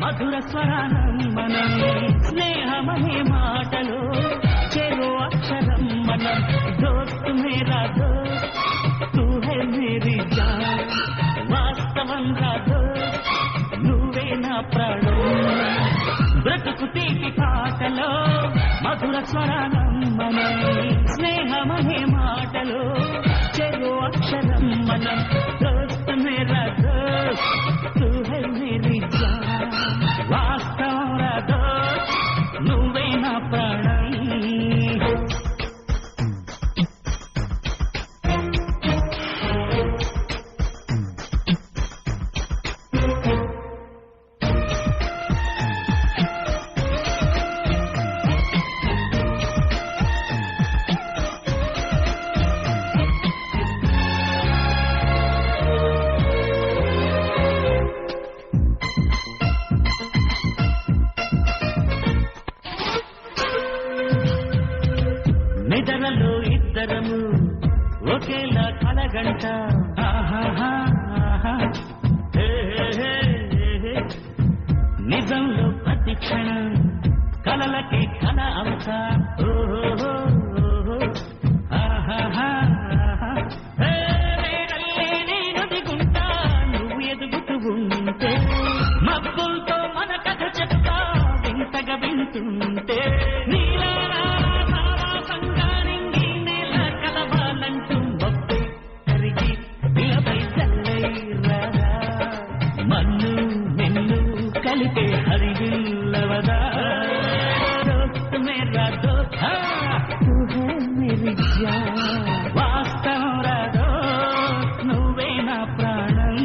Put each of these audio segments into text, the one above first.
మధుర స్వరానం మనం స్నేహమనే మాటలు చెరో అక్షరం మనం దోస్త్ మేరా దోస్త్ తూ హై మేరీ జాన్ వాస్తవం రా దోస్త్ నువ్వే నా ప్రాణం బ్రతుకు తీపి పాటలో మధుర స్వరానం మనం స్నేహమనే మాటలు చెరో అక్షరం మనం దోస్త్ మేరా దోస్త్ తూ హై మేరీ జాన్ వాస్తవం రా దోస్త్ నువ్వే నా ప్రాణం నిద్రలో ఇద్దరము ఒకేలా కలగంట నిజంలో ప్రతి క్షణం కలలకి కల అంశ నదిగుంటా నువ్వు ఎదుగుతూ ఉంటే మబ్బులతో మన కథ చెప్తా వింతగా వింటుంటే నీలా మన్ను నిన్ను కలిపే హరివిల్లవదా దోస్త్ మేరా దోస్త్ తూ హై మేరీ జాన్ వాస్తవం రా దోస్త్ నువ్వే నా ప్రాణం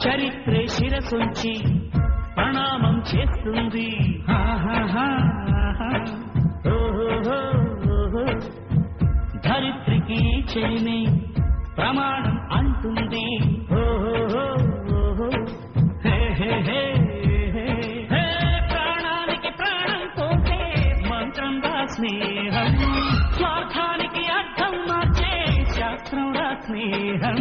చరిత్రే శిరసొంచి ప్రణామం చేస్తుంది ధరిత్రికి చెలిమే ప్రమాణం అంటుంది ప్రాణానికి ప్రాణం పోతే మంత్రం రా స్నేహం స్వార్థానికి అర్థం మార్చే శాస్త్రం రా స్నేహం